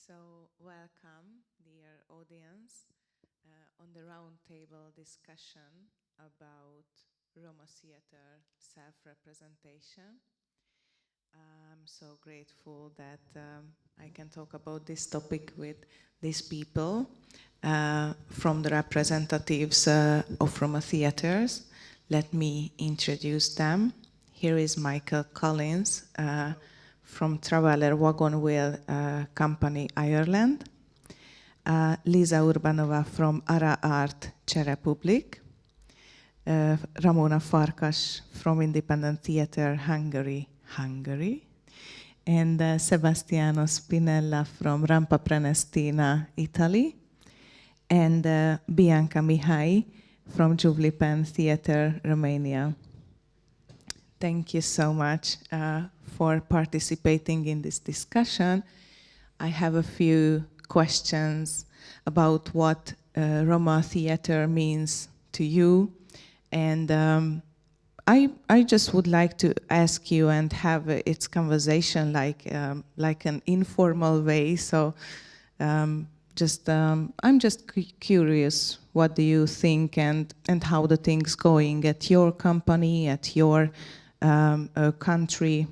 So, welcome, dear audience, on the roundtable discussion about Roma theater self-representation. I'm so grateful that I can talk about this topic with these people from the representatives of Roma theaters. Let me introduce them. Here is Michael Collins from Traveller Wagon Wheel Company, Ireland. Líza Urbanova from Ara Art, Czech Republic. Ramóna Farkas from Independent Theatre Hungary, and Sebastiano Spinella from Rampa, Prenestina, Italy, and Bianca Mihai from Giuvlipen Theatre, Romania. Thank you so much for participating in this discussion. I have a few questions about what Roma theater means to you, and I just would like to ask you and have its conversation like an informal way. So I'm just curious, what do you think and how the things going at your company, at your country?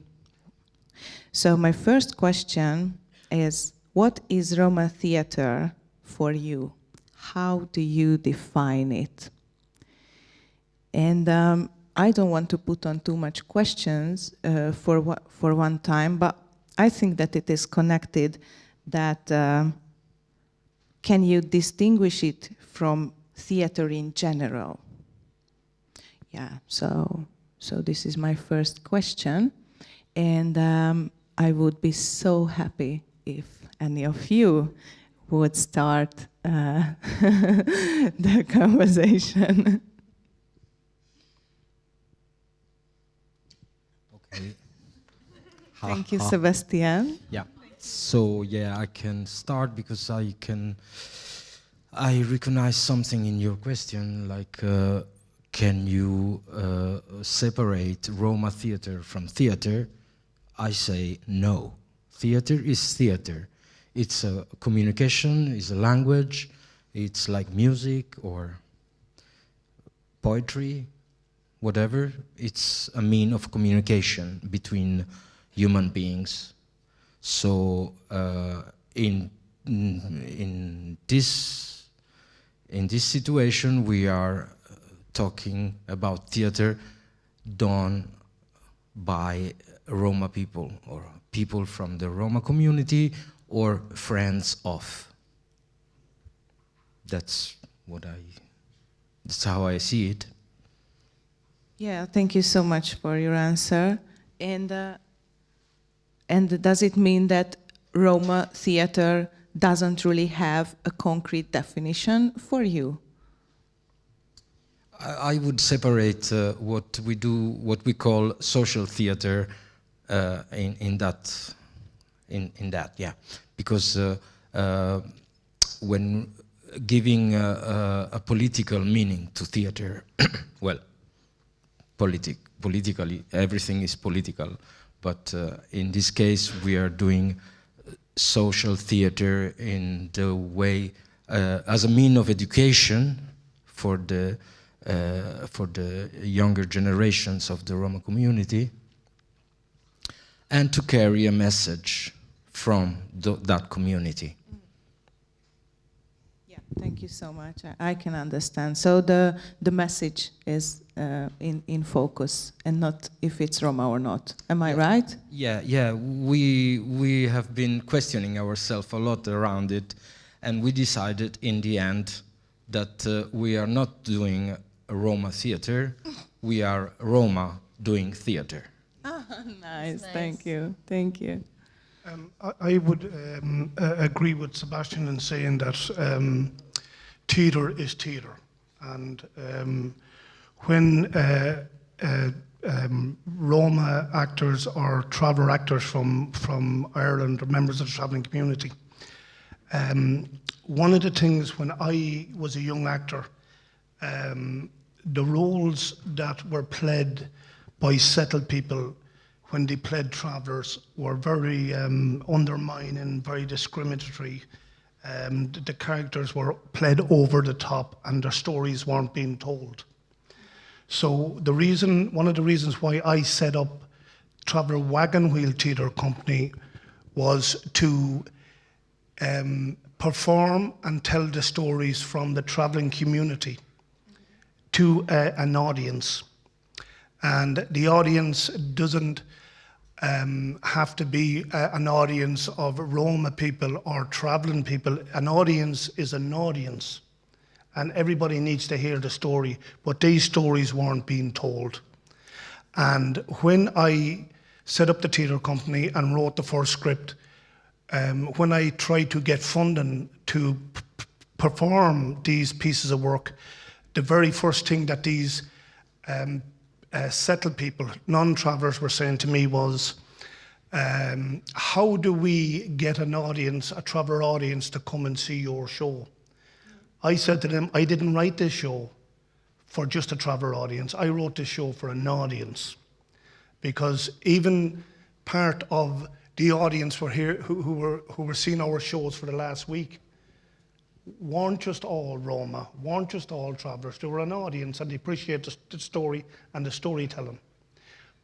So my first question is, what is Roma theater for you? How do you define it? And I don't want to put on too much questions for one time, but I think that it is connected. That can you distinguish it from theater in general? Yeah. So this is my first question, and I would be so happy if any of you would start the conversation. Okay. Thank you, Sebastian. Yeah. So yeah, I can start because I recognize something in your question, like can you separate Roma theater from theater? I say no. Theater is theater. It's a communication, it's a language, it's like music or poetry, whatever. It's a mean of communication between human beings. So in this situation, we are talking about theater done by Roma people or people from the Roma community or friends of. That's how I see it. Yeah, thank you so much for your answer. And does it mean that Roma theater doesn't really have a concrete definition for you? I would separate what we do, what we call social theater, in that, yeah, because when giving a political meaning to theater, well, politically everything is political, but in this case we are doing social theater in the way as a mean of education for the younger generations of the Roma community, and to carry a message from that community. Yeah, thank you so much. I can understand. So the message is in focus, and not if it's Roma or not. Am I right? Yeah. We have been questioning ourselves a lot around it, and we decided in the end that we are not doing a Roma theater, we are Roma doing theater. Oh, nice. Thank you. Thank you. I would agree with Sebastian in saying that theatre is theatre, and when Roma actors or traveller actors from Ireland or members of the travelling community, one of the things when I was a young actor, the roles that were played by settled people when they played travellers were very undermining, very discriminatory. The characters were played over the top and their stories weren't being told. So one of the reasons why I set up Traveller Wagon Wheel Theatre Company was to perform and tell the stories from the travelling community to an audience. And the audience doesn't have to be an audience of Roma people or travelling people. An audience is an audience, and everybody needs to hear the story, but these stories weren't being told. And when I set up the theatre company and wrote the first script, when I tried to get funding to perform these pieces of work, the very first thing that these settled people, non-travellers, were saying to me was, how do we get an audience, a traveller audience, to come and see your show? I said to them, I didn't write this show for just a traveller audience. I wrote this show for an audience, because even part of the audience were here who were seeing our shows for the last week weren't just all Roma, weren't just all travellers. They were an audience and they appreciate the story and the storytelling.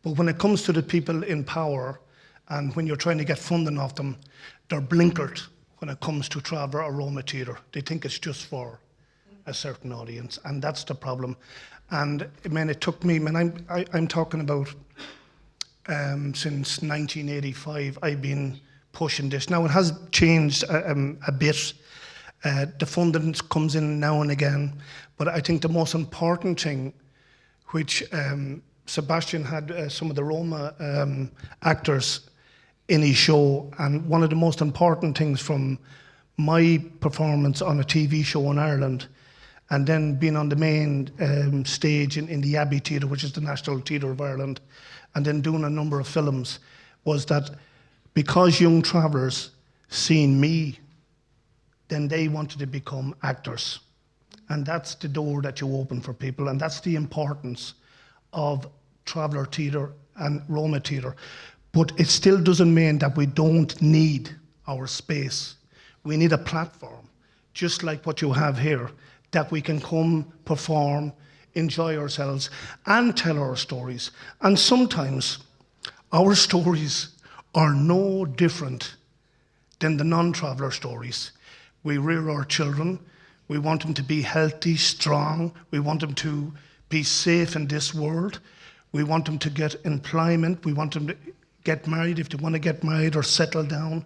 But when it comes to the people in power and when you're trying to get funding off them, they're blinkered when it comes to traveller or Roma theatre. They think it's just for a certain audience, and that's the problem. And I mean, it took me, I'm talking about since 1985, I've been pushing this. Now it has changed a bit. The funding comes in now and again, but I think the most important thing, which Sebastian had some of the Roma actors in his show, and one of the most important things from my performance on a TV show in Ireland, and then being on the main stage in the Abbey Theatre, which is the National Theatre of Ireland, and then doing a number of films, was that because young travellers seen me, then they wanted to become actors. And that's the door that you open for people, and that's the importance of traveller theatre and Roma theatre. But it still doesn't mean that we don't need our space. We need a platform, just like what you have here, that we can come, perform, enjoy ourselves, and tell our stories. And sometimes our stories are no different than the non-traveller stories. We rear our children. We want them to be healthy, strong. We want them to be safe in this world. We want them to get employment. We want them to get married if they want to get married or settle down.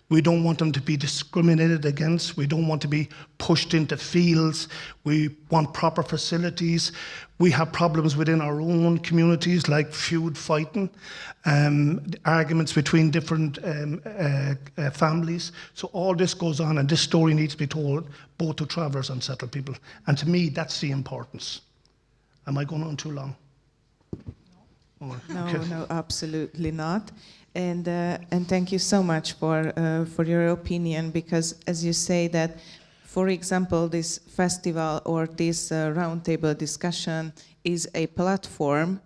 We don't want them to be discriminated against. We don't want to be pushed into fields. We want proper facilities. We have problems within our own communities, like feud fighting, arguments between different families. So all this goes on, and this story needs to be told both to travellers and settled people. And to me, that's the importance. Am I going on too long? No, absolutely not. And thank you so much for your opinion, because as you say that, for example, this festival or this roundtable discussion is a platform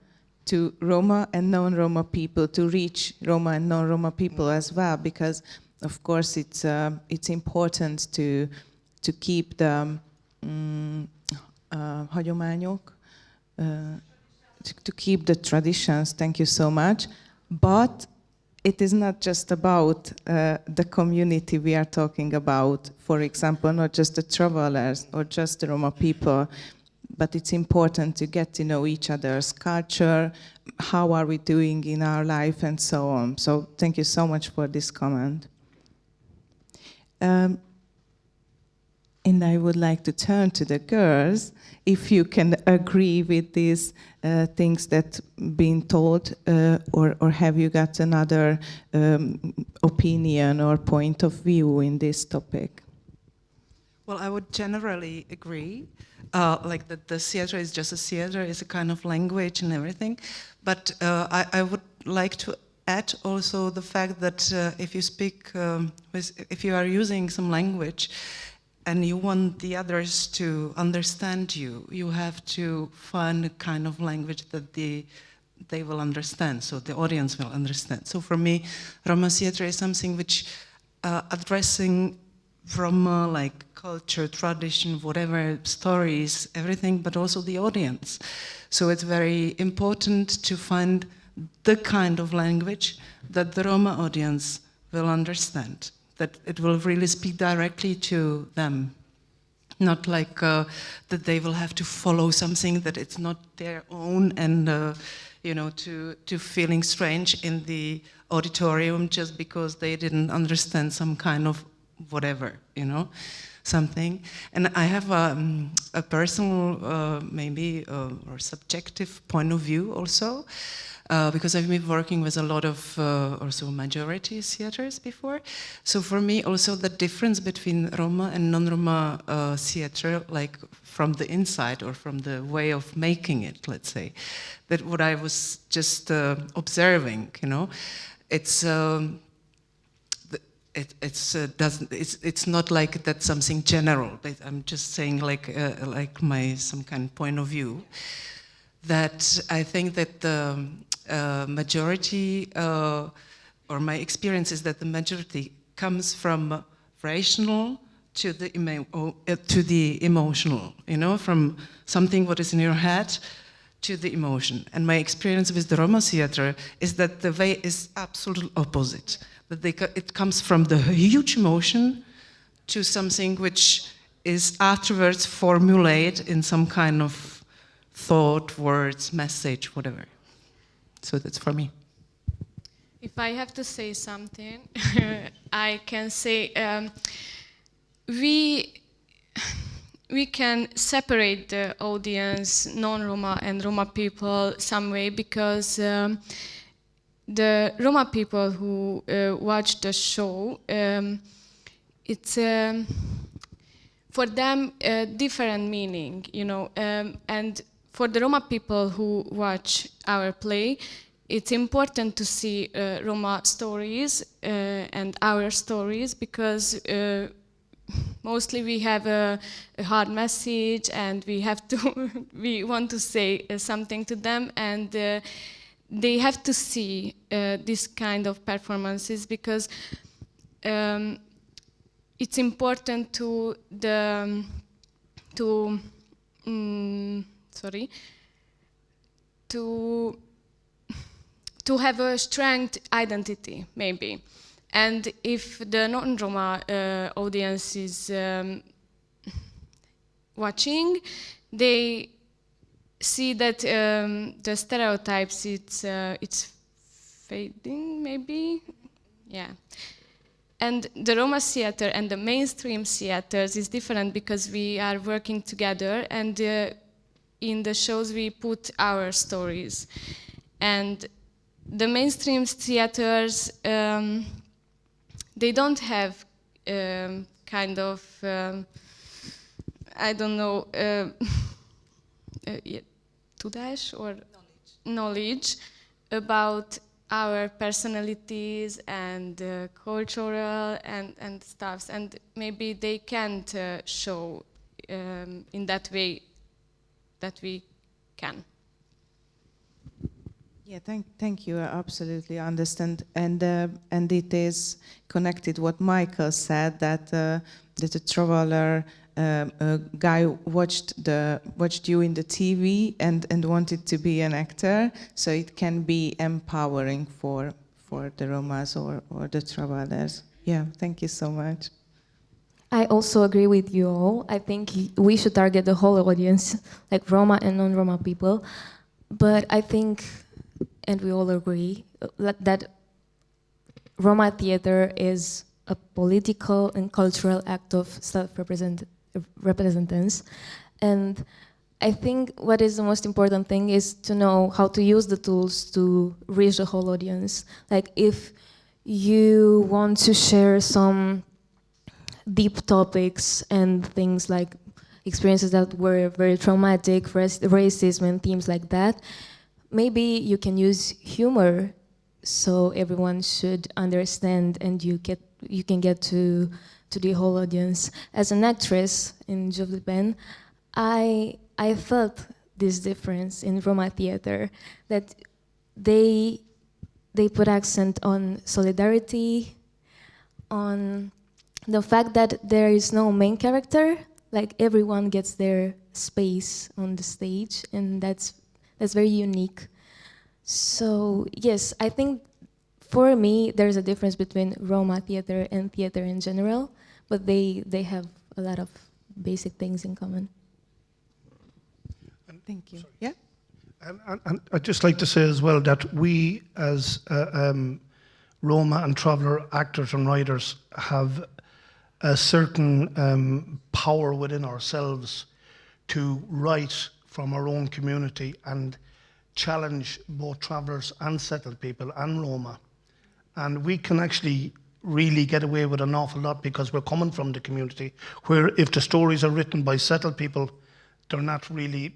to Roma and non-Roma people, to reach Roma and non-Roma people as well, because of course it's important to keep the hagyományok, to keep the traditions. Thank you so much. But it is not just about the community we are talking about, for example, not just the travelers or just the Roma people, but it's important to get to know each other's culture, how are we doing in our life, and so on. So thank you so much for this comment. And I would like to turn to the girls, if you can agree with these things that been told, or have you got another opinion or point of view in this topic? Well, I would generally agree, like that the theater is just a theater, it's a kind of language and everything. But I would like to add also the fact that if you speak, if you are using some language, and you want the others to understand you, you have to find a kind of language that the they will understand, so the audience will understand. So for me, Roma theater is something which addressing Roma, like culture, tradition, whatever, stories, everything, but also the audience. So it's very important to find the kind of language that the Roma audience will understand, that it will really speak directly to them. Not like that they will have to follow something that it's not their own, and you know, to feeling strange in the auditorium just because they didn't understand some kind of whatever, you know, something. And I have a personal, maybe, or subjective point of view also, because I've been working with a lot of also majority theaters before. So for me also the difference between Roma and non-Roma theater, like from the inside or from the way of making it, let's say, that what I was just observing, you know, it's not like that's something general, but I'm just saying like my some kind of point of view, that I think that the majority, or my experience is that the majority comes from rational to the emotional, you know, from something what is in your head to the emotion. And my experience with the Roma theater is that the way is absolutely opposite. That it comes from the huge emotion to something which is afterwards formulated in some kind of thought, words, message, whatever. So that's for me. If I have to say something, I can say we can separate the audience, non-Roma and Roma people, some way, because the Roma people who watch the show, it's for them a different meaning, you know, and for the Roma people who watch our play, it's important to see Roma stories and our stories, because mostly we have a hard message and we have to we want to say something to them, and they have to see this kind of performances, because it's important to have a strength identity, maybe. And if the non-Roma audience is watching, they see that the stereotypes, it's fading, maybe, yeah. And the Roma theater and the mainstream theaters is different, because we are working together, and in the shows we put our stories. And the mainstream theaters, they don't have kind of, I don't know, tudás or knowledge about our personalities and cultural and stuffs, and maybe they can't show in that way that we can. Yeah, thank you. I absolutely understand, and it is connected what Michael said, that a traveler, a guy watched you in the TV and wanted to be an actor, so it can be empowering for the Romas or the travelers. Yeah, thank you so much. I also agree with you all. I think we should target the whole audience, like Roma and non-Roma people. But I think, and we all agree, that Roma theater is a political and cultural act of self-representance. And I think what is the most important thing is to know how to use the tools to reach the whole audience. Like if you want to share some deep topics and things like experiences that were very traumatic, racism and themes like that, maybe you can use humor so everyone should understand and you can get to the whole audience. As an actress in Giuvlipen, I felt this difference in Roma theater, that they put accent on solidarity, on the fact that there is no main character, like everyone gets their space on the stage, and that's very unique. So yes, I think for me there's a difference between Roma theater and theater in general, but they have a lot of basic things in common. Thank you. Sorry. Yeah. And I'd just like to say as well that we as Roma and traveller actors and writers have a certain power within ourselves to write from our own community and challenge both travellers and settled people and Roma. And we can actually really get away with an awful lot because we're coming from the community, where if the stories are written by settled people, they're not really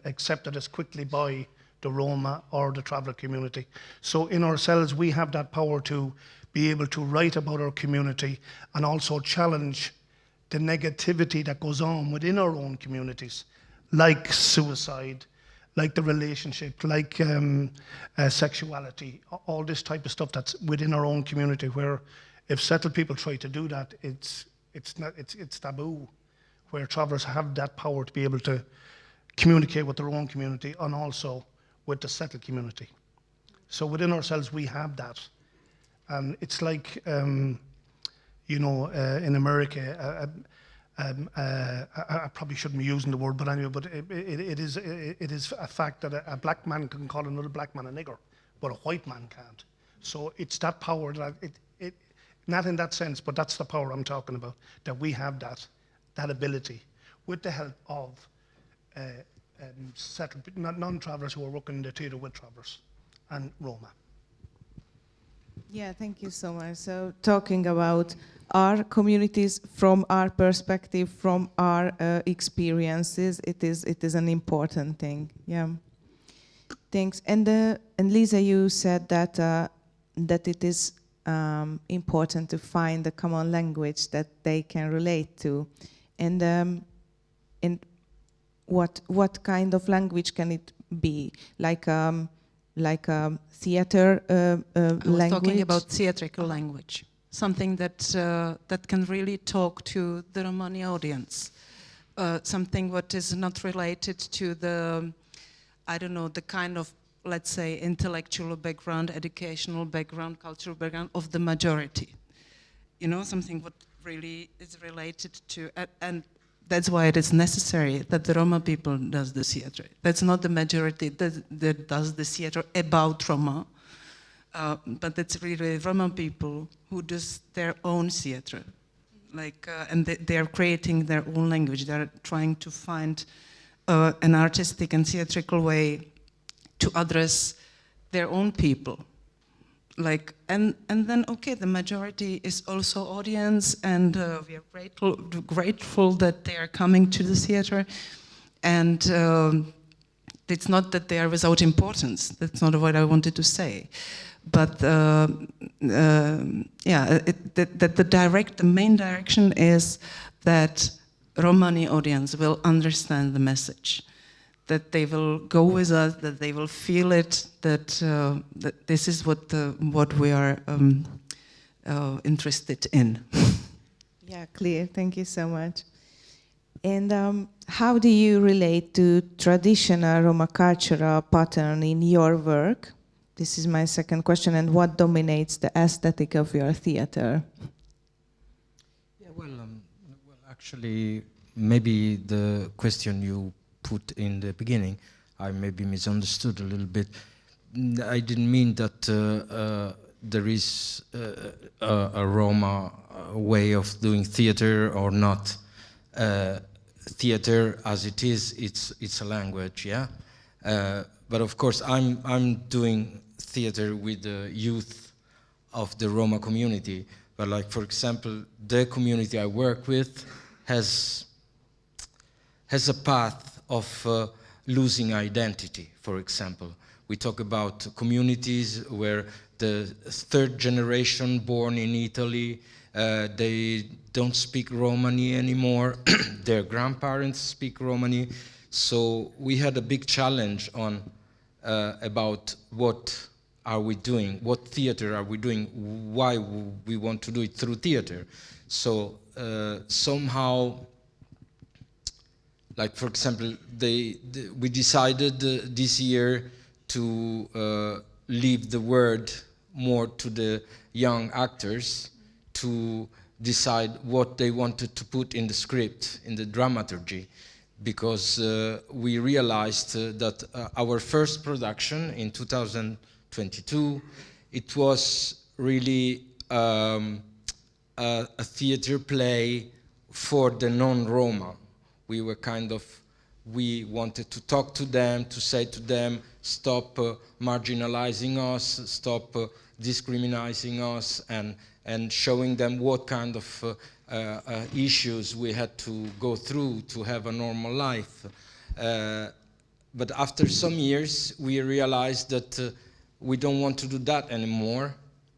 accepted as quickly by the Roma or the traveller community. So in ourselves, we have that power to be able to write about our community and also challenge the negativity that goes on within our own communities, like suicide, like the relationship, like sexuality, all this type of stuff that's within our own community, where if settled people try to do that, it's taboo, where travellers have that power to be able to communicate with their own community and also with the settled community. So within ourselves, we have that. And it's like, you know, in America, I probably shouldn't be using the word, but anyway, but it is a fact that a black man can call another black man a nigger, but a white man can't. So it's that power that not in that sense, but that's the power I'm talking about, that we have that ability with the help of settled, non-travellers who are working in the theatre with travellers and Roma. Yeah, thank you so much. So talking about our communities from our perspective, from our experiences, it is an important thing. Yeah. Thanks. And Líza, you said that that it is important to find a common language that they can relate to, and what kind of language can it be? Like theater language? I was talking about theatrical language, something that can really talk to the Romani audience, something what is not related to the, I don't know, the kind of, let's say, intellectual background, educational background, cultural background of the majority. You know, something what really is related to, and that's why it is necessary that the Roma people does the theater. That's not the majority that does the theater about Roma, but it's really Roma people who does their own theater. Like, and they are creating their own language. They're trying to find an artistic and theatrical way to address their own people. Like, and then, okay, the majority is also audience, and we are grateful that they are coming to the theater. And it's not that they are without importance. That's not what I wanted to say. But yeah, the main direction is that Romani audience will understand the message, that they will go with us, that they will feel it, that this is what we are interested in. Yeah, clear. Thank you so much. And how do you relate to traditional Roma cultural pattern in your work? This is my second question. And what dominates the aesthetic of your theater? Yeah, well, actually, maybe the question you put in the beginning, I maybe misunderstood a little bit. I didn't mean that there is a Roma way of doing theater or not. Theater, as it is, it's a language, yeah. But of course, I'm doing theater with the youth of the Roma community. But like, for example, the community I work with has a path of losing identity, for example. We talk about communities where the third generation born in Italy, they don't speak Romani anymore. Their grandparents speak Romani. So we had a big challenge on about what are we doing, what theater are we doing, why we want to do it through theater. So somehow, like for example, we decided this year to leave the word more to the young actors to decide what they wanted to put in the script, in the dramaturgy, because we realized that our first production in 2022, it was really a theater play for the non-Roma. We were we wanted to talk to them, to say to them, stop marginalizing us, stop discriminating us, and showing them what kind of issues we had to go through to have a normal life. But after some years, we realized that we don't want to do that anymore,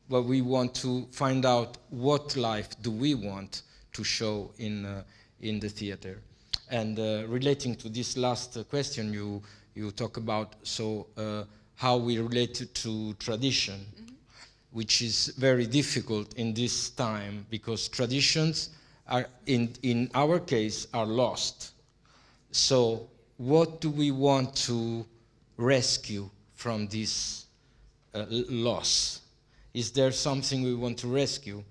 but we want to find out what life do we want to show in the theater. And relating to this last question, you talk about how we relate to tradition, which is very difficult in this time because traditions are, in our case, are lost. So what do we want to rescue from this loss? Is there something we want to rescue?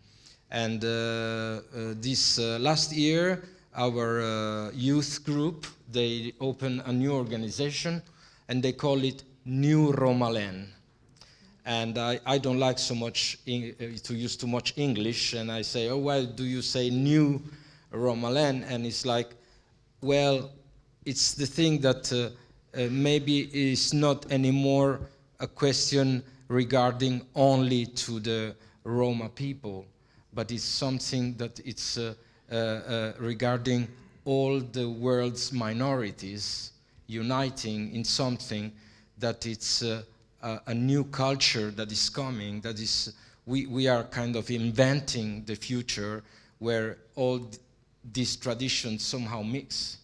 And this last year, our youth group, they opened a new organization and they call it New Romaland. And I don't like so much to use too much English, and I say, oh, well, do you say New Romaland? And it's like, well, it's the thing that maybe is not anymore a question regarding only to the Roma people, but it's something that it's regarding all the world's minorities uniting in something that it's a new culture that is coming, that is, we are kind of inventing the future where all these traditions somehow mix.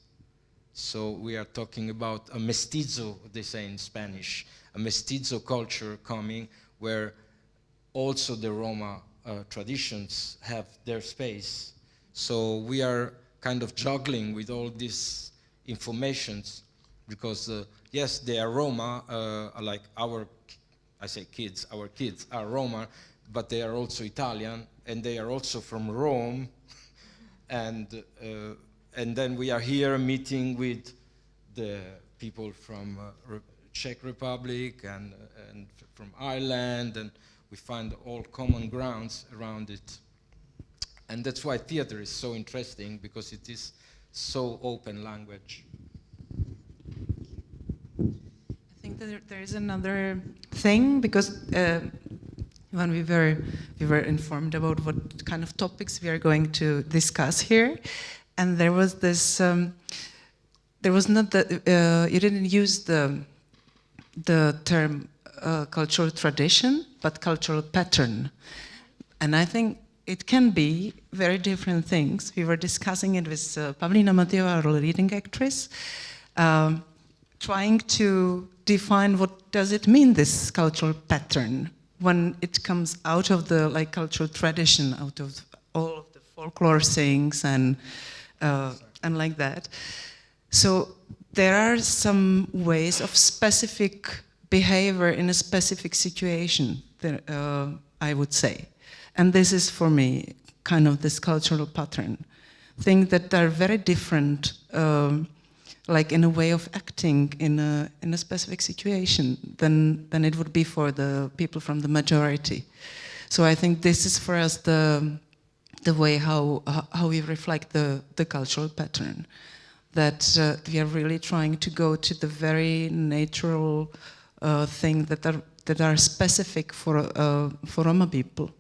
So we are talking about a mestizo, they say in Spanish, a mestizo culture coming where also the Roma traditions have their space. So we are kind of juggling with all these informations because yes, they are Roma, like our kids are Roma, but they are also Italian, and they are also from Rome, and then we are here meeting with the people from Czech Republic and from Ireland, and we find all common grounds around it. And that's why theater is so interesting, because it is so open language. I think that there is another thing, because when we were informed about what kind of topics we are going to discuss here, and there was this, there was not the, you didn't use the term cultural tradition, but cultural pattern. And I think it can be very different things. We were discussing it with Pavlina Mateo, our leading actress, trying to define what does it mean, this cultural pattern, when it comes out of the cultural tradition, out of all of the folklore things and like that. So there are some ways of specific behavior in a specific situation, that, I would say. And this is, for me, kind of this cultural pattern. Things that are very different, like in a way of acting in a specific situation than it would be for the people from the majority. So I think this is for us the way how we reflect the cultural pattern. That we are really trying to go to the very natural things that are specific for Roma people,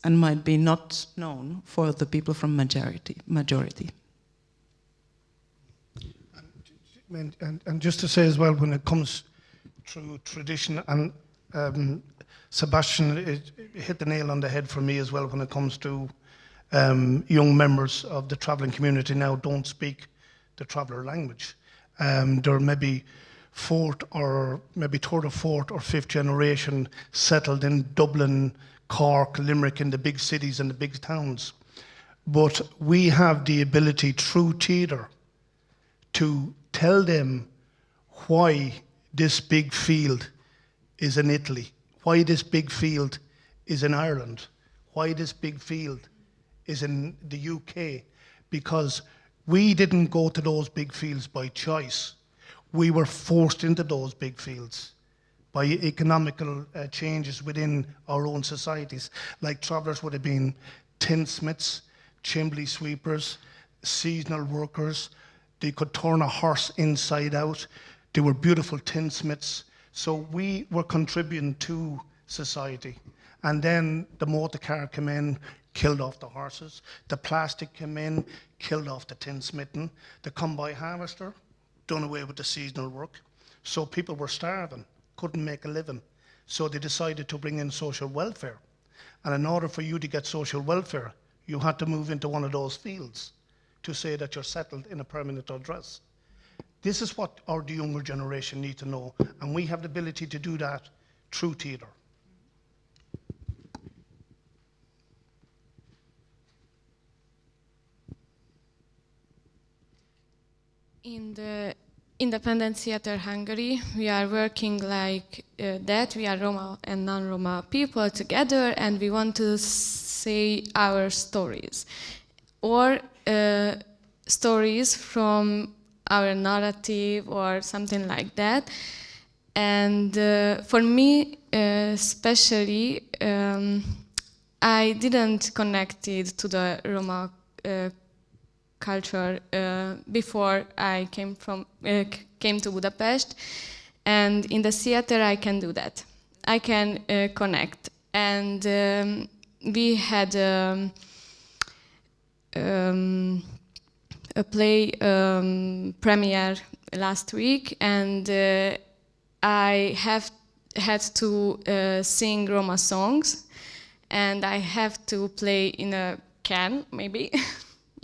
and might be not known for the people from majority. And just to say as well, when it comes to tradition, and Sebastian hit the nail on the head for me as well when it comes to young members of the travelling community now don't speak the traveller language. They're maybe fourth or maybe third or fourth or fifth generation settled in Dublin, Cork, Limerick, in the big cities and the big towns. But we have the ability through theatre to tell them why this big field is in Italy, why this big field is in Ireland, why this big field is in the UK, because we didn't go to those big fields by choice. We were forced into those big fields by economical changes within our own societies. Like travellers would have been tinsmiths, chimney sweepers, seasonal workers. They could turn a horse inside out. They were beautiful tinsmiths. So we were contributing to society. And then the motor car came in, killed off the horses. The plastic came in, killed off the tinsmithing. The combine harvester, done away with the seasonal work. So people were starving, couldn't make a living. So they decided to bring in social welfare. And in order for you to get social welfare, you had to move into one of those fields to say that you're settled in a permanent address. This is what the younger generation need to know, and we have the ability to do that through theatre. In the Independent Theatre Hungary, we are working like that. We are Roma and non-Roma people together, and we want to say our stories, or stories from our narrative or something like that. And for me, especially, I didn't connect it to the Roma culture before I came to Budapest, and in the theater I can do that. I can connect, and we had a play premiere last week, and I had to sing Roma songs, and I have to play in a can, maybe.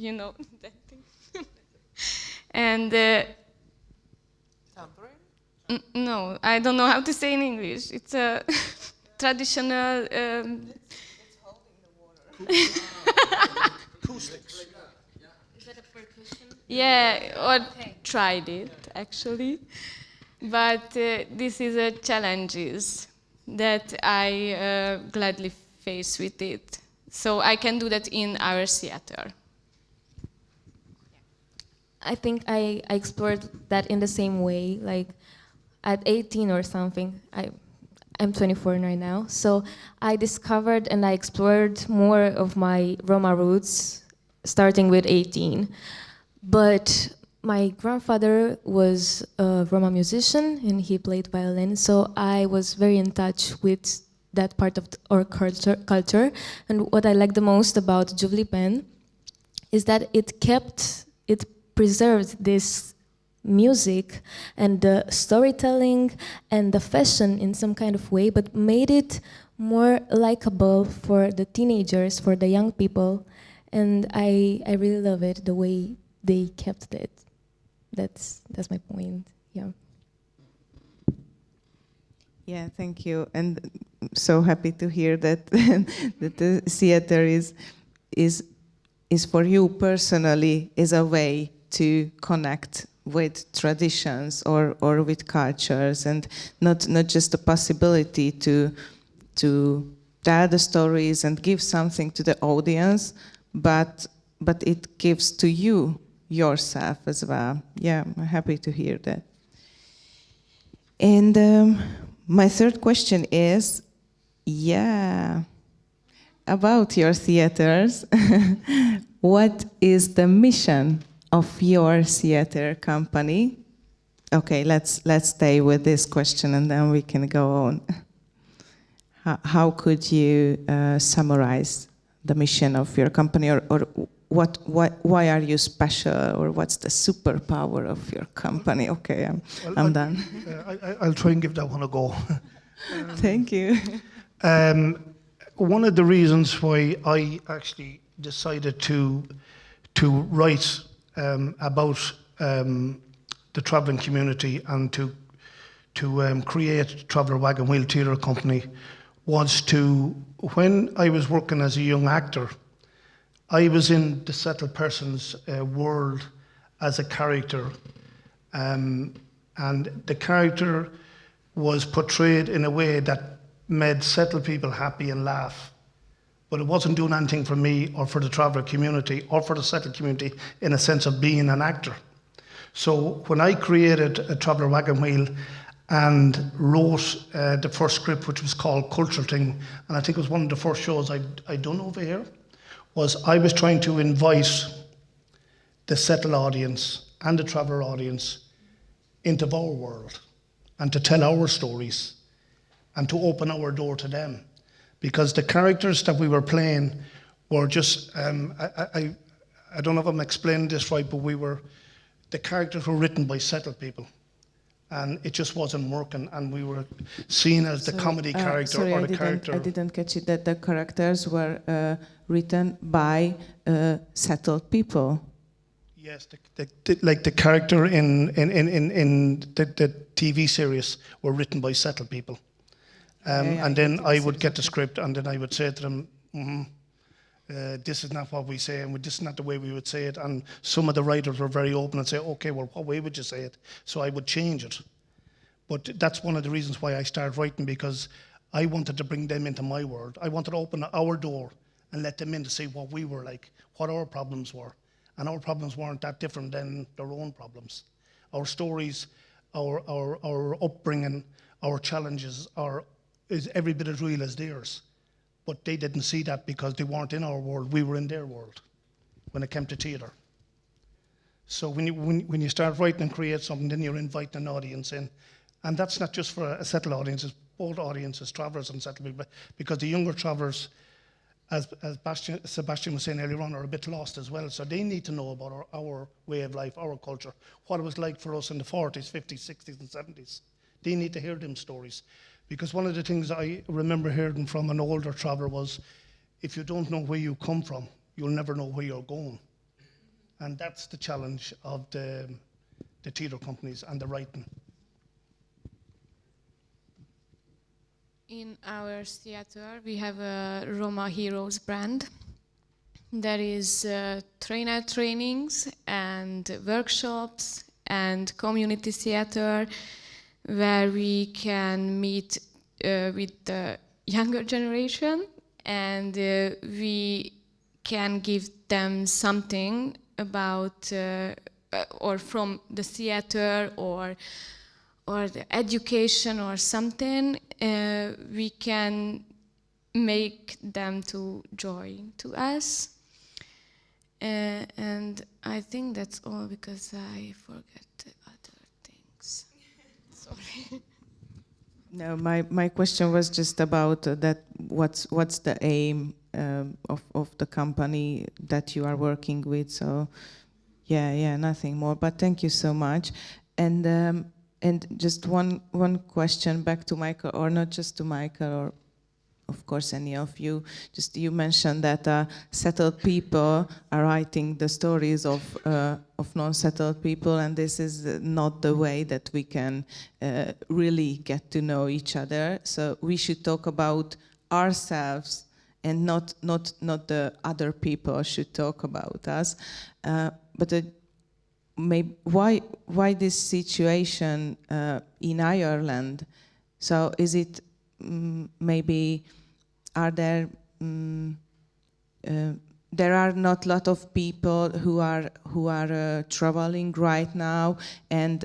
You know that thing. And no, I don't know how to say in English. It's a traditional. It's holding the water. Acoustics. Is that a percussion? Yeah, or tried it actually, but this is a challenges that I gladly face with it. So I can do that in our theater. I think I explored that in the same way, like at 18 or something. I'm 24 right now, so I discovered and I explored more of my Roma roots starting with 18. But my grandfather was a Roma musician and he played violin, so I was very in touch with that part of our culture. And what I like the most about Giuvlipen is that it preserved this music and the storytelling and the fashion in some kind of way, but made it more likable for the teenagers, for the young people. And I really love it, the way they kept it. That's my point, yeah. Yeah, thank you. And so happy to hear that, that the theater is for you personally, is a way to connect with traditions or with cultures, and not just the possibility to tell the stories and give something to the audience, but it gives to you yourself as well. Yeah, I'm happy to hear that. And my third question is, about your theaters. What is the mission of your theater company? Okay, let's stay with this question and then we can go on. How could you summarize the mission of your company, or why are you special, or what's the superpower of your company? Okay, I'm done. I'll try and give that one a go. Thank you. One of the reasons why I actually decided to write about the travelling community and to create Traveller Wagon Wheel Theatre Company was to, when I was working as a young actor, I was in the settled person's world as a character, and the character was portrayed in a way that made settled people happy and laugh. But it wasn't doing anything for me or for the traveller community or for the settled community in a sense of being an actor. So when I created a Traveller Wagon Wheel and wrote the first script, which was called Cultural Thing, and I think it was one of the first shows I'd done over here, was I was trying to invite the settled audience and the traveller audience into our world and to tell our stories and to open our door to them. Because the characters that we were playing were just, I don't know if I'm explaining this right, but the characters were written by settled people. And it just wasn't working, and we were seen as the comedy character or the character. I didn't catch it, that the characters were written by settled people. Yes, like the character in the TV series were written by settled people. And then I would get the script, and then I would say to them, this is not what we say, and this is not the way we would say it. And some of the writers were very open and say, okay, well, what way would you say it? So I would change it. But that's one of the reasons why I started writing, because I wanted to bring them into my world. I wanted to open our door and let them in to see what we were like, what our problems were. And our problems weren't that different than their own problems. Our stories, our upbringing, our challenges is every bit as real as theirs. But they didn't see that because they weren't in our world, we were in their world when it came to theatre. So when you start writing and create something, then you're inviting an audience in. And that's not just for a settled audience, it's both audiences, travellers and settled people, because the younger travellers, as Sebastian was saying earlier on, are a bit lost as well. So they need to know about our way of life, our culture, what it was like for us in the 40s, 50s, 60s and 70s. They need to hear them stories. Because one of the things I remember hearing from an older traveller was, if you don't know where you come from, you'll never know where you're going. And that's the challenge of the theatre companies and the writing. In our theater, we have a Roma Heroes brand. There is trainer trainings and workshops and community theater where we can meet with the younger generation, and we can give them something about or from the theater or the education or something. We can make them to join to us, and I think that's all, because I forget the other things. Sorry. No, my question was just about that. What's the aim of the company that you are working with? So, yeah, nothing more. But thank you so much. And just one question back to Michael, or not just to Michael, or of course any of you. Just you mentioned that settled people are writing the stories of non-settled people, and this is not the way that we can really get to know each other. So we should talk about ourselves, and not the other people should talk about us. But maybe why this situation in Ireland? So is it maybe are there there are not a lot of people who are traveling right now and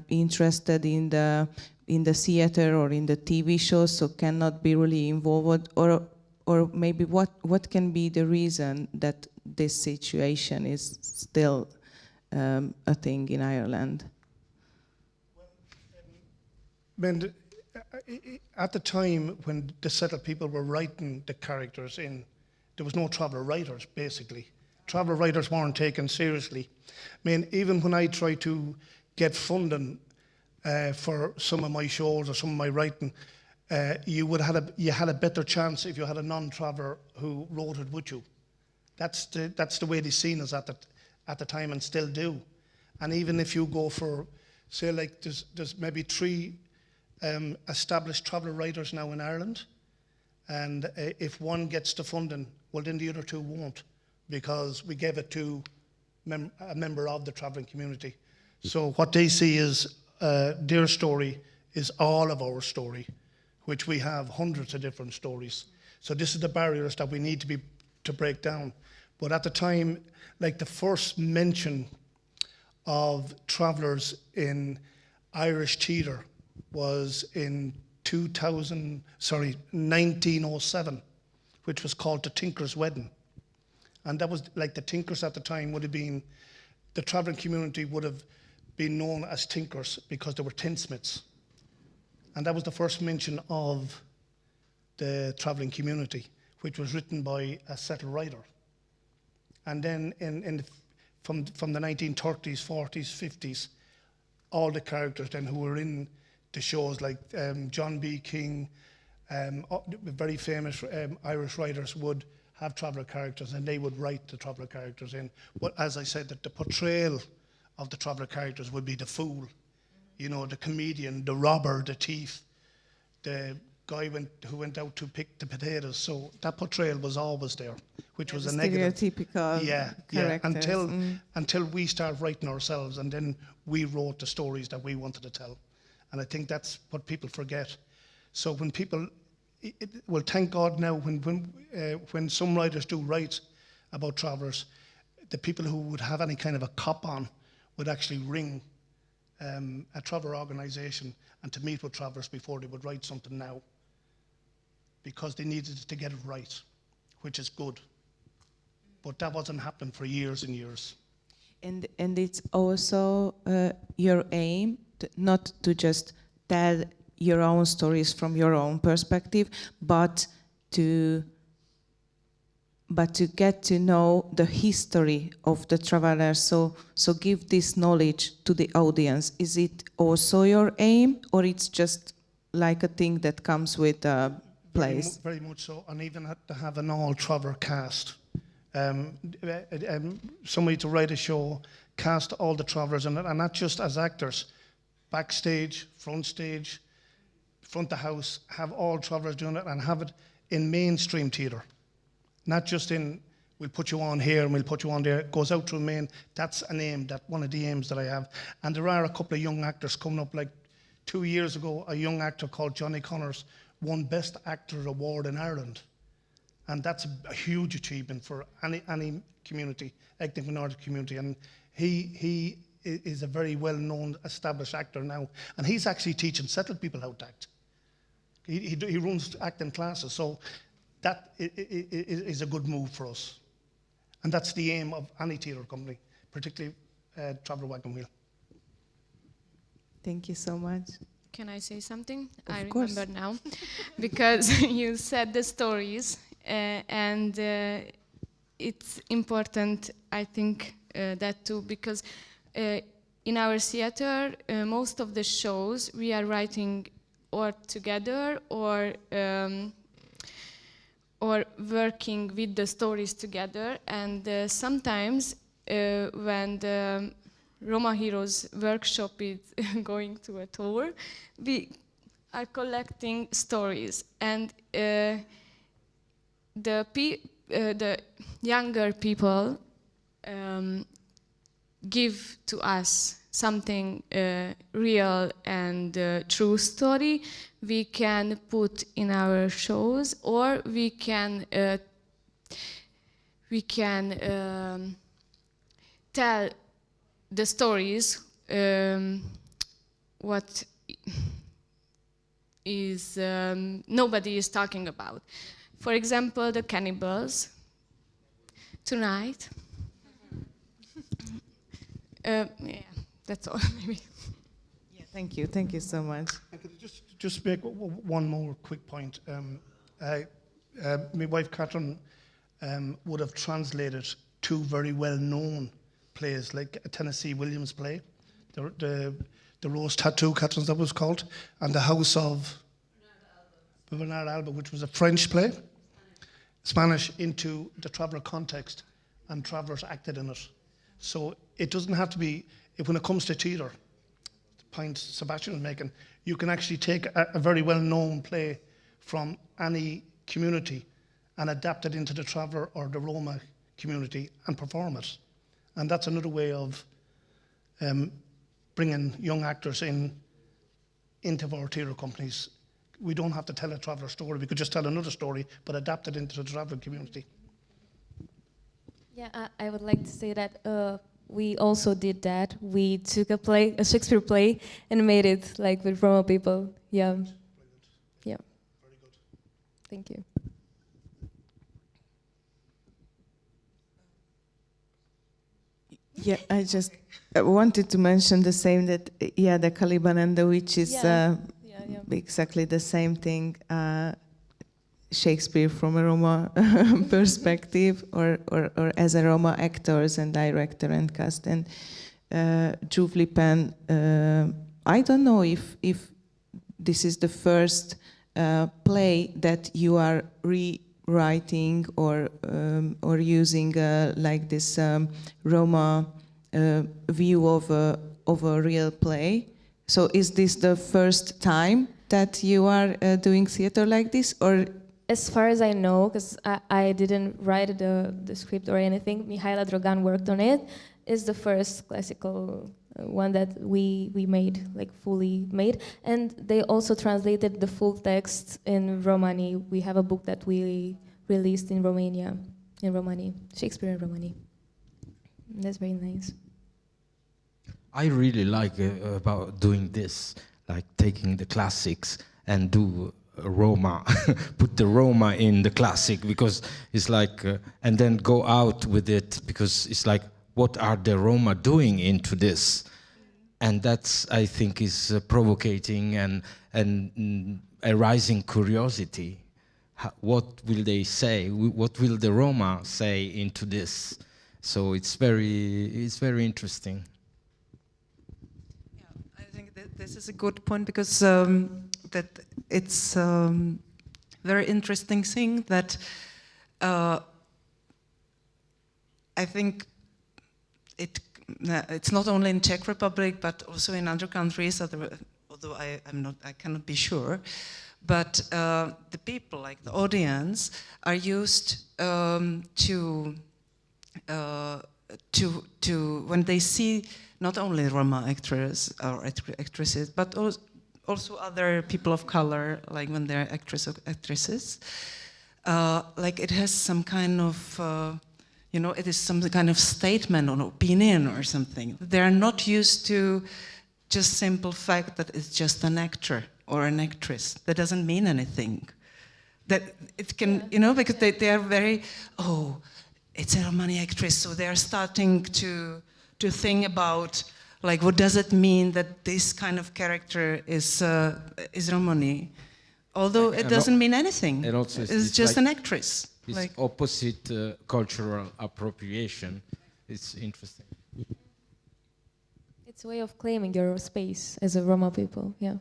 interested in the theater or in the TV shows, so cannot be really involved, or maybe what can be the reason that this situation is still a thing in Ireland? Well, at the time when the settled people were writing the characters in, there was no traveller writers, basically. Traveller writers weren't taken seriously. I mean, even when I tried to get funding for some of my shows or some of my writing, you had a better chance if you had a non-traveller who wrote it with you. That's the way they seen us at the time, and still do. And even if you go for, say, like there's maybe 3 established traveller writers now in Ireland, and if one gets the funding, well then the other two won't, because we gave it to a member of the travelling community. So what they see is their story is all of our story, which we have hundreds of different stories. So this is the barriers that we need to break down. But at the time, like the first mention of travellers in Irish theatre was in 1907, which was called The Tinker's Wedding. And that was like the Tinkers at the time would have been, the travelling community would have been known as Tinkers because they were tinsmiths. And that was the first mention of the travelling community, which was written by a settled writer. And then from the 1930s, 40s, 50s, all the characters then who were in the shows, like John B. King, very famous Irish writers would have traveller characters, and they would write the traveller characters in. But as I said, that the portrayal of the traveller characters would be the fool, you know, the comedian, the robber, the thief, the guy who went out to pick the potatoes. So that portrayal was always there, which was a negative. Stereotypical characters. Until we start writing ourselves, and then we wrote the stories that we wanted to tell. And I think that's what people forget. So when people, well, thank God now, when some writers do write about travellers, the people who would have any kind of a cop on would actually ring a traveller organisation and to meet with travellers before they would write something now, because they needed to get it right, which is good. But that wasn't happening for years and years. And it's also your aim not to just tell your own stories from your own perspective, but to get to know the history of the travelers. So give this knowledge to the audience. Is it also your aim, or it's just like a thing that comes with a place? Very much so, and even to have an all-traveller cast. Somebody to write a show, cast all the travellers in it, and not just as actors, backstage, front of house, have all travellers doing it, and have it in mainstream theatre. Not just in, we'll put you on here and we'll put you on there. It goes out through main. That's an aim, one of the aims that I have. And there are a couple of young actors coming up. Like 2 years ago, a young actor called Johnny Connors won Best Actor Award in Ireland. And that's a huge achievement for any community, ethnic minority community. And he is a very well-known, established actor now. And he's actually teaching settled people how to act. He runs acting classes. So that is a good move for us. And that's the aim of any theatre company, particularly Traveller Wagon Wheel. Thank you so much. Can I say something? Of course. Remember now, because you said the stories, and it's important, I think, that too, because in our theater, most of the shows we are writing or together or working with the stories together, and sometimes when the Roma Heroes workshop is going to a tour, we are collecting stories, and the younger people give to us something real and true story we can put in our shows, or we can tell the stories what is nobody is talking about. For example, the cannibals tonight. Yeah, that's all maybe. Yeah, thank you so much. I could just make one more quick point. My wife Catherine would have translated two very well-known plays, like a Tennessee Williams play, the Rose Tattoo, Catherine, that was called, and The House of Bernard Alba, which was a French play, Spanish into the traveller context, and travellers acted in it. So it doesn't have to be, when it comes to theatre, point Sebastian was making. You can actually take a very well-known play from any community and adapt it into the traveller or the Roma community and perform it. And that's another way of bringing young actors into our theatre companies. We don't have to tell a traveller story. We could just tell another story, but adapt it into the traveller community. Yeah, I would like to say that we also did that. We took a Shakespeare play, and made it like with Roma people. Yeah. Yeah. Very good. Thank you. Yeah, I just wanted to mention the same, that the Caliban and the Witch is exactly the same thing. Shakespeare from a Roma perspective, or as a Roma actors and director and cast. And Giuvlipen, I don't know if this is the first play that you are rewriting or using like this Roma view of a real play. So is this the first time that you are doing theater like this, or? As far as I know, because I didn't write the script or anything, Mihai Drogan worked on it. It's the first classical one that we made, like fully made. And they also translated the full text in Romani. We have a book that we released in Romania, in Romani, Shakespeare in Romani. That's very nice. I really like about doing this, like taking the classics and do Roma, put the Roma in the classic, because it's like, and then go out with it, because it's like, what are the Roma doing into this? And that's, I think, is provocating and arising curiosity. What will they say? What will the Roma say into this? So it's very interesting. Yeah, I think that this is a good point, because that it's very interesting thing that I think it's not only in Czech Republic but also in other countries. Although I cannot be sure, but the people, like the audience, are used to when they see not only Roma actors or actresses, but also other people of color, like when they're actresses, like it has some kind of, it is some kind of statement or opinion or something. They're not used to just simple fact that it's just an actor or an actress. That doesn't mean anything. That it can, because they are very, it's a Romani actress, so they are starting to think about, like, what does it mean that this kind of character is Romani? Although it doesn't mean anything. And also it's just like an actress. It's like opposite cultural appropriation. It's interesting. It's a way of claiming your space as a Roma people, yeah.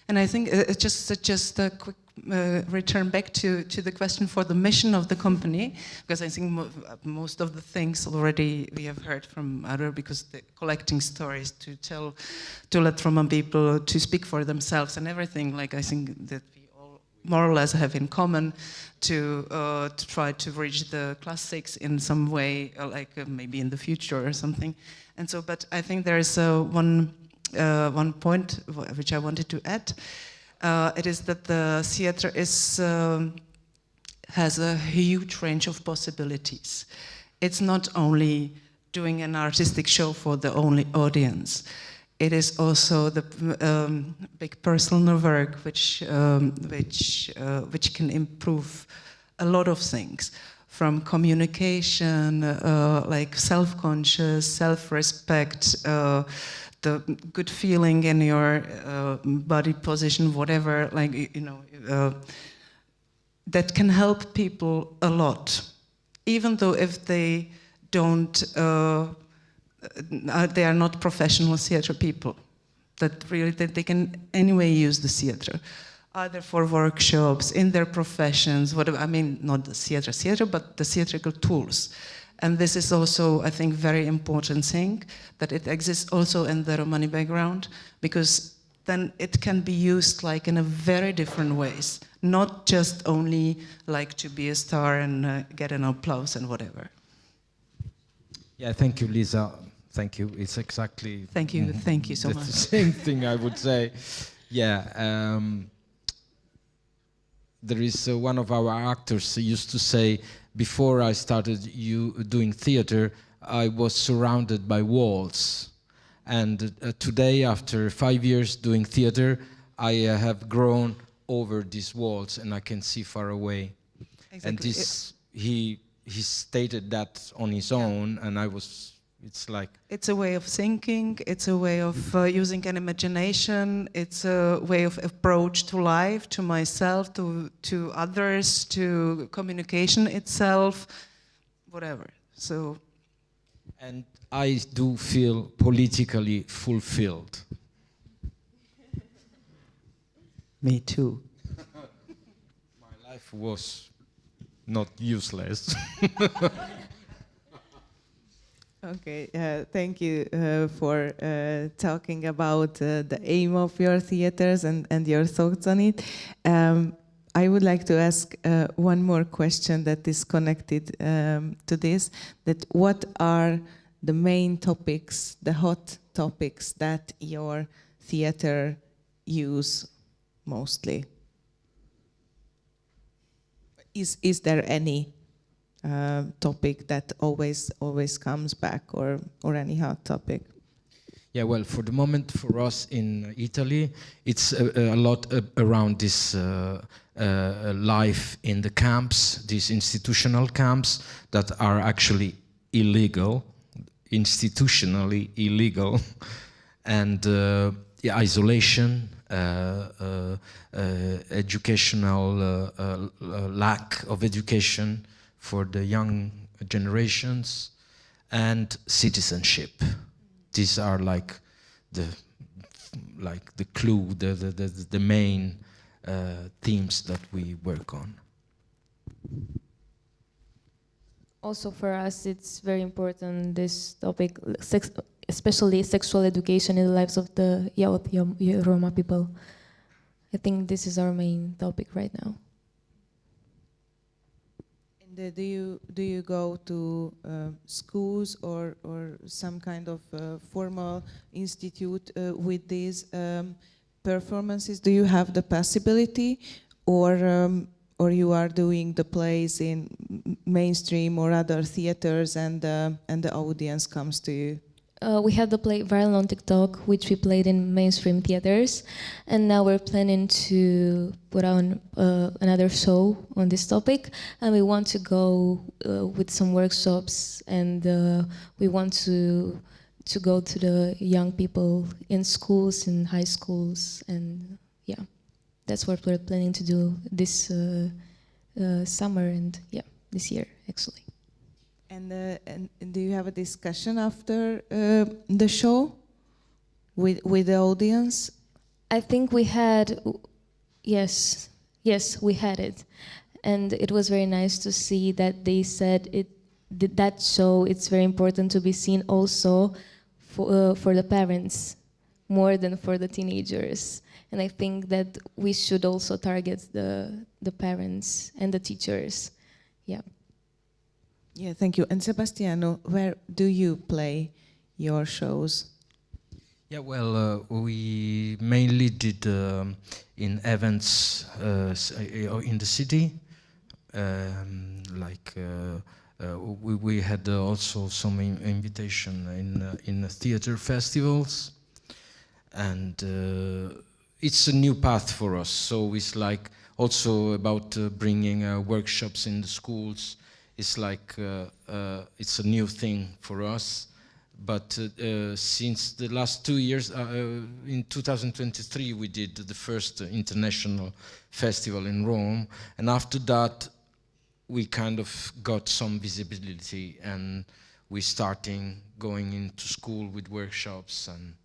And I think just a quick return back to the question for the mission of the company, because I think most of the things already we have heard from other, because they're collecting stories to tell, to let Roma people to speak for themselves and everything. Like, I think that we all more or less have in common to try to reach the classics in some way, maybe in the future or something. And so, but I think there is one point which I wanted to add. It is that the theater has a huge range of possibilities. It's not only doing an artistic show for the only audience. It is also the big personal work which can improve a lot of things, from communication, like self-conscious, self-respect, the good feeling in your body position, whatever, that can help people a lot, even though if they don't, they are not professional theater people, that really they can anyway use the theater, either for workshops, in their professions, whatever. I mean, not the theater, but the theatrical tools. And this is also, I think, very important thing, that it exists also in the Romani background, because then it can be used like in a very different ways, not just only like to be a star and get an applause and whatever. Yeah, thank you, Líza. Thank you. It's exactly Thank you so the much. same thing I would say. Yeah, there is one of our actors used to say, before I started doing theater, I was surrounded by walls. And today, after 5 years doing theater, I have grown over these walls and I can see far away. Exactly. And this, he stated that on his own, and I was, it's like... It's a way of thinking, it's a way of using an imagination, it's a way of approach to life, to myself, to others, to communication itself, whatever. So. And I do feel politically fulfilled. Me too. My life was not useless. Okay, thank you for talking about the aim of your theaters and your thoughts on it. I would like to ask one more question that is connected to this, that what are the main topics, the hot topics that your theater use mostly? Is there any topic that always comes back, or any hot topic? Yeah, well, for the moment, for us in Italy, it's a lot around this life in the camps, these institutional camps that are actually illegal, institutionally illegal, and isolation, educational lack of education for the young generations, and citizenship. These are like the clue, the main themes that we work on. Also for us, it's very important, this topic, especially sexual education in the lives of the Roma people. I think this is our main topic right now. And do you go to schools or some kind of formal institute with these performances? Do you have the possibility, or you are doing the plays in mainstream or other theaters, and the audience comes to you? We had the play viral on TikTok, which we played in mainstream theaters, and now we're planning to put on another show on this topic, and we want to go with some workshops, and we want to go to the young people in schools, in high schools, and yeah, that's what we're planning to do this summer and this year actually. And do you have a discussion after the show with the audience? I think we had, yes, we had it, and it was very nice to see that they said that show, it's very important to be seen also for the parents more than for the teenagers, and I think that we should also target the parents and the teachers. Yeah. Yeah, thank you. And Sebastiano, where do you play your shows? Yeah, well, we mainly did in events in the city. We had also some invitation in theater festivals, and it's a new path for us. So it's like also about bringing workshops in the schools. It's like it's a new thing for us, but since the last 2 years, in 2023 we did the first international festival in Rome, and after that we kind of got some visibility, and we starting going into school with workshops and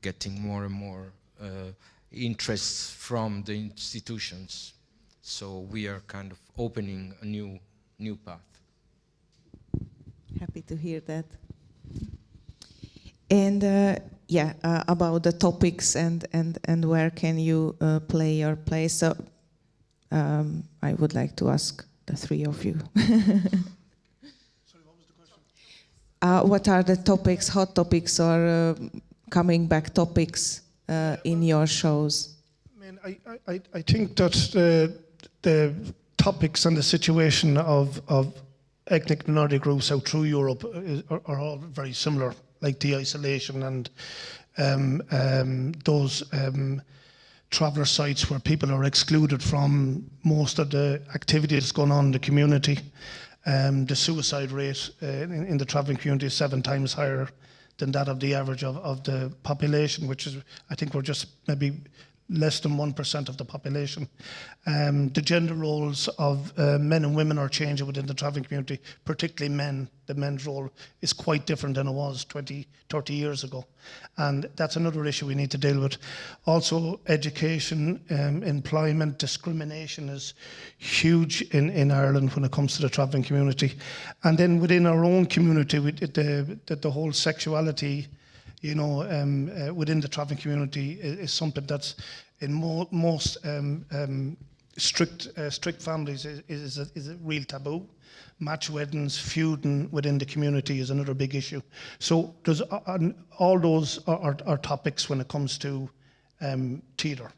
getting more and more interest from the institutions. So we are kind of opening a new path. to hear that. And about the topics and where can you play your play. So I would like to ask the three of you. Sorry, what was the question? What are the topics, hot topics or coming back topics in your shows? I think that the topics and the situation of ethnic minority groups out through Europe are all very similar, like the isolation and those traveller sites where people are excluded from most of the activities going on in the community. The suicide rate in the travelling community is 7 times higher than that of the average of the population, which is, I think we're just maybe less than 1% of the population. The gender roles of men and women are changing within the travelling community, particularly men. The men's role is quite different than it was 20, 30 years ago. And that's another issue we need to deal with. Also, education, employment, discrimination is huge in Ireland when it comes to the travelling community. And then within our own community, the whole sexuality, within the travelling community is something that's in most strict families is a real taboo. Match weddings, feuding within the community is another big issue. So there's all those are topics when it comes to theatre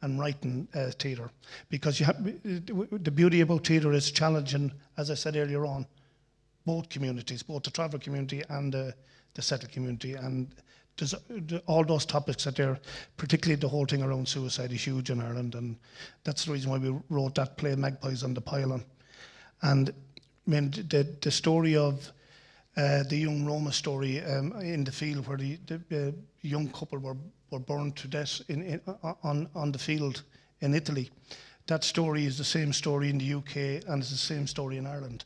and writing theatre, because the beauty about theatre is challenging, as I said earlier on, both communities, both the traveller community and the settled community, and there's all those topics that there, particularly the whole thing around suicide is huge in Ireland, and that's the reason why we wrote that play, Magpies on the Pylon. And I mean, the story of the young Roma story in the field where the young couple were burned to death on the field in Italy, that story is the same story in the UK and it's the same story in Ireland.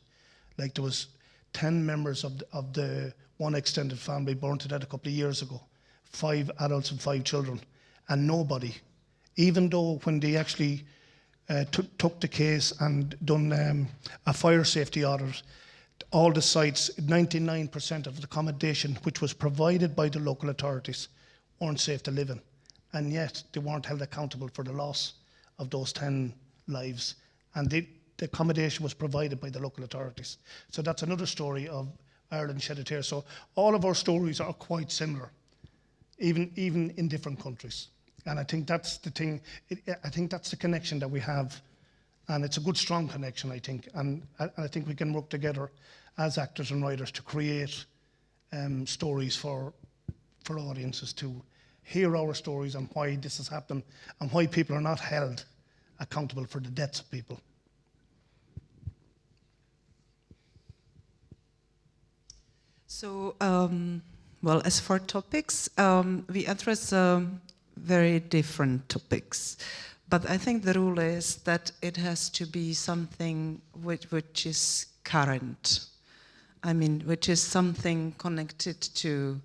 Like there was 10 members of the one extended family burned to death a couple of years ago, 5 adults and 5 children, and nobody, even though when they actually took the case and done a fire safety audit, all the sites, 99% of the accommodation which was provided by the local authorities weren't safe to live in, and yet they weren't held accountable for the loss of those 10 lives, and the accommodation was provided by the local authorities. So that's another story of Ireland shed a tear. So all of our stories are quite similar, even in different countries. And I think that's the thing, I think that's the connection that we have. And it's a good, strong connection, I think. And I think we can work together as actors and writers to create stories for audiences to hear our stories and why this has happened and why people are not held accountable for the deaths of people. So, well, as for topics, we address very different topics. But I think the rule is that it has to be something which is current. I mean, which is something connected to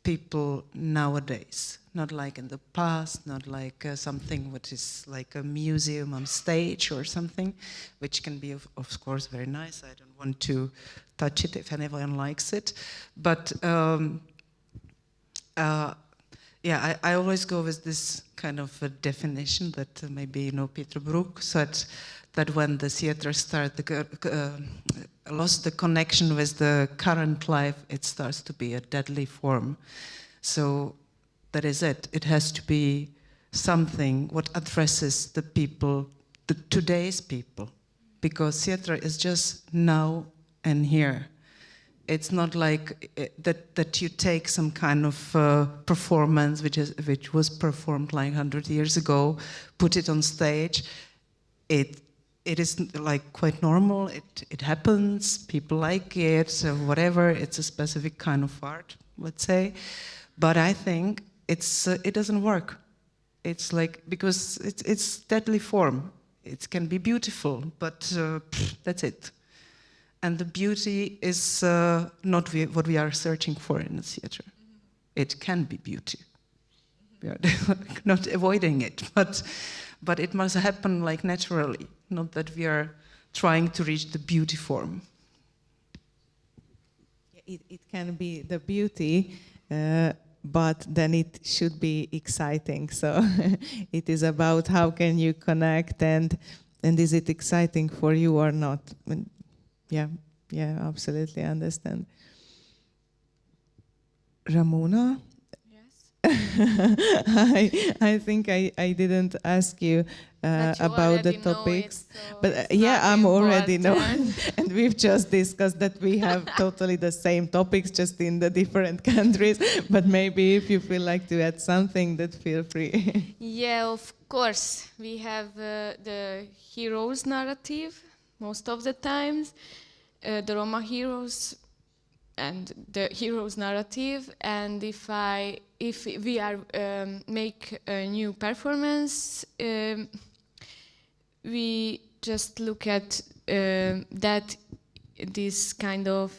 people nowadays. Not like in the past, not like something which is like a museum on stage or something, which can be, of course, very nice. I don't want to touch it if anyone likes it. But yeah, I always go with this kind of a definition that maybe Peter Brook said, that when the theater lost the connection with the current life, it starts to be a deadly form. So that is it. It has to be something what addresses the people, today's people, because theater is just now and here. It's not like that you take some kind of performance which was performed like 100 years ago, put it on stage. It is like quite normal. It happens. People like it. So whatever. It's a specific kind of art, let's say. But I think it doesn't work. It's like because it's deadly form. It can be beautiful, but that's it. And the beauty is not what we are searching for in the theater. It can be beauty. We are not avoiding it, but it must happen like naturally, not that we are trying to reach the beauty form. It can be the beauty, but then it should be exciting. So it is about how can you connect, and is it exciting for you or not? And yeah, absolutely understand. Ramóna? I think I didn't ask you about the topics, but I'm already knowing, and we've just discussed that we have totally the same topics, just in the different countries. But maybe if you feel like to add something, that feel free. Yeah, of course. We have the heroes narrative most of the times, the Roma heroes and the hero's narrative. And if we are make a new performance, we just look at that this kind of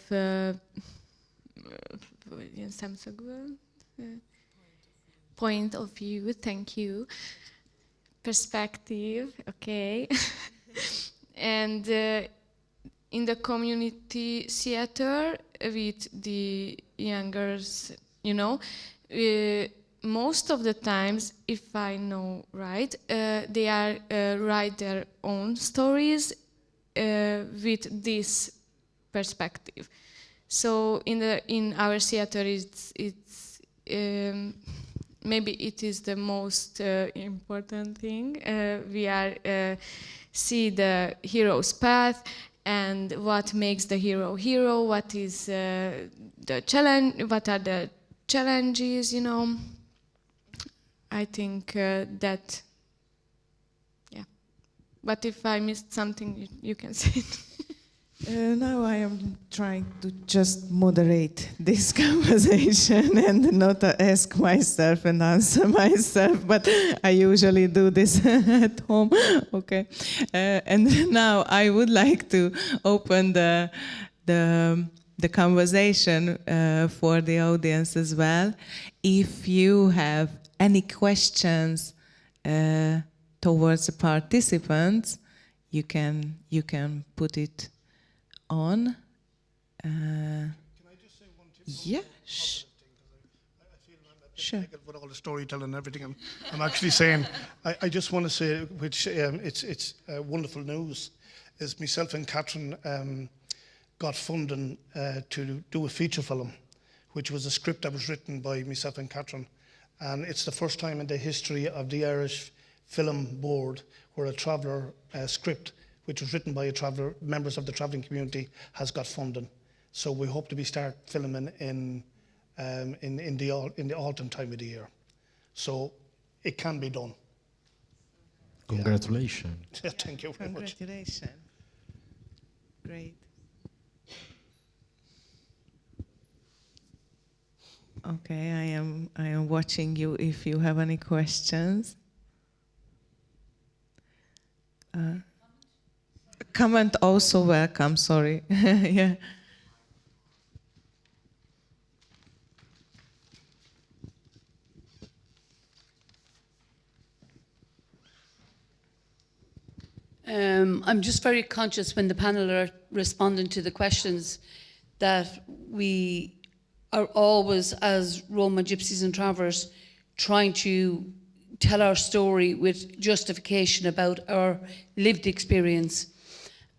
point of view. Thank you. Perspective. Okay. And in the community theater with the youngers, most of the times, if I know right, they are write their own stories with this perspective. So in our theater, it's maybe it is the most important thing. We are see the hero's path and what makes the hero. What is the challenge? What are the challenges? I think that, yeah. But if I missed something, you can say it. Now I am trying to just moderate this conversation and not ask myself and answer myself, but I usually do this at home. Okay. And now I would like to open the conversation for the audience as well. If you have any questions towards the participants, you can put it on. Can I just say one thing? Yeah. I feel I'm a bit with all the storytelling and everything I'm actually saying. I just want to say, which it's wonderful news, is myself and Catherine got funding to do a feature film, which was a script that was written by myself and Catherine. And it's the first time in the history of the Irish Film Board where a traveller script, which was written by a traveller, members of the travelling community, has got funding. So we hope to start filming in the autumn time of the year. So it can be done. Congratulations. Yeah. Thank you very much. Congratulations. Great. Okay, I am watching you if you have any questions. Comment also welcome, sorry. Yeah. I'm just very conscious when the panel are responding to the questions that we are always, as Roma, Gypsies and Travellers, trying to tell our story with justification about our lived experience.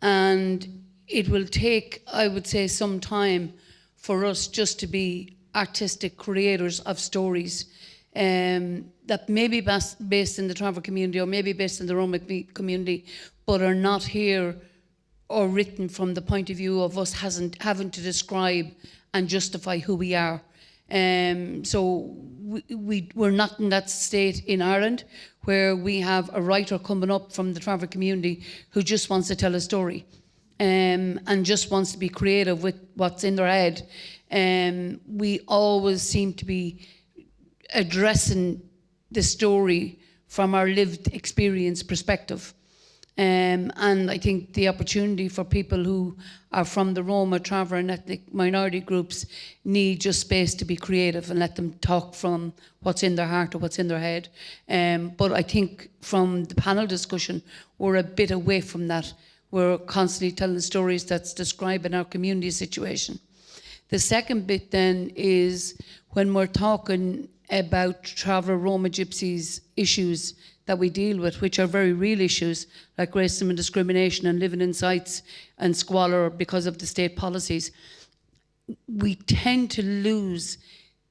And it will take, I would say, some time for us just to be artistic creators of stories that may be based in the Traveller community or maybe based in the Roma community, but are not here or written from the point of view of us having to describe and justify who we are. So we're not in that state in Ireland where we have a writer coming up from the Traveller community who just wants to tell a story and just wants to be creative with what's in their head. We always seem to be addressing the story from our lived experience perspective. And I think the opportunity for people who are from the Roma, Traveller and ethnic minority groups need just space to be creative and let them talk from what's in their heart or what's in their head. But I think from the panel discussion, we're a bit away from that. We're constantly telling stories that's describing our community situation. The second bit then is when we're talking about traveller Roma gypsies issues that we deal with, which are very real issues, like racism and discrimination and living in sites and squalor because of the state policies, we tend to lose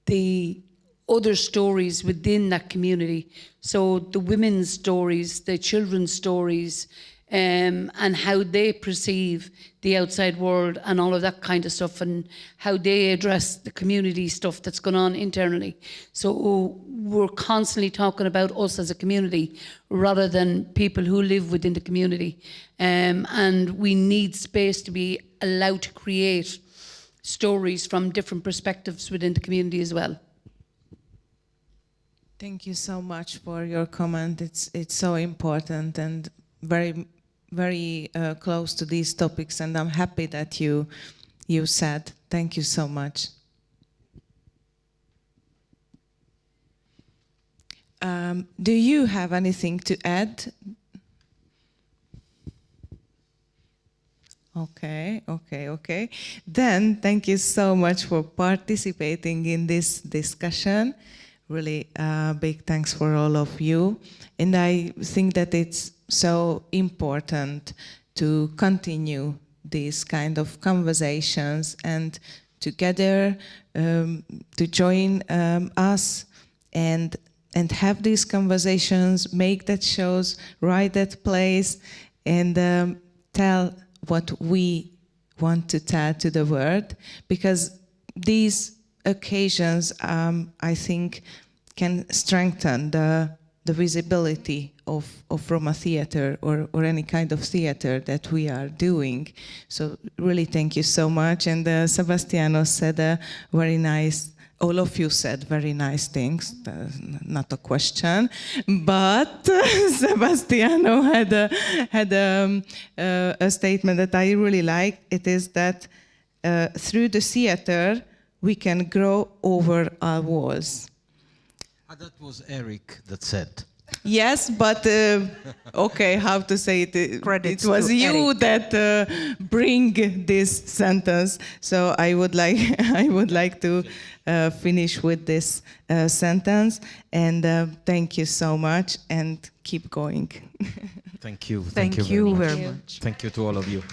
the other stories within that community. So the women's stories, the children's stories, and how they perceive the outside world and all of that kind of stuff, and how they address the community stuff that's going on internally. So we're constantly talking about us as a community rather than people who live within the community. And we need space to be allowed to create stories from different perspectives within the community as well. Thank you so much for your comment. It's so important and very close to these topics, and I'm happy that you said. Thank you so much. Do you have anything to add? Okay. Then thank you so much for participating in this discussion. Really big thanks for all of you. And I think that it's so important to continue these kind of conversations and together to join us and have these conversations, make that shows, write that plays, and tell what we want to tell to the world, because these occasions, I think, can strengthen the visibility of Roma theater or any kind of theater that we are doing. So really thank you so much. And Sebastiano said a very nice, all of you said very nice things, not a question, but Sebastiano had a statement that I really like. It is that through the theater, we can grow over our walls. That was Eric that said. Yes, but okay, how to say it? Credits it was to you Eric. that bring this sentence. So I would like to finish with this sentence. And thank you so much, and keep going. Thank you. Thank very you much. very much. Thank you to all of you.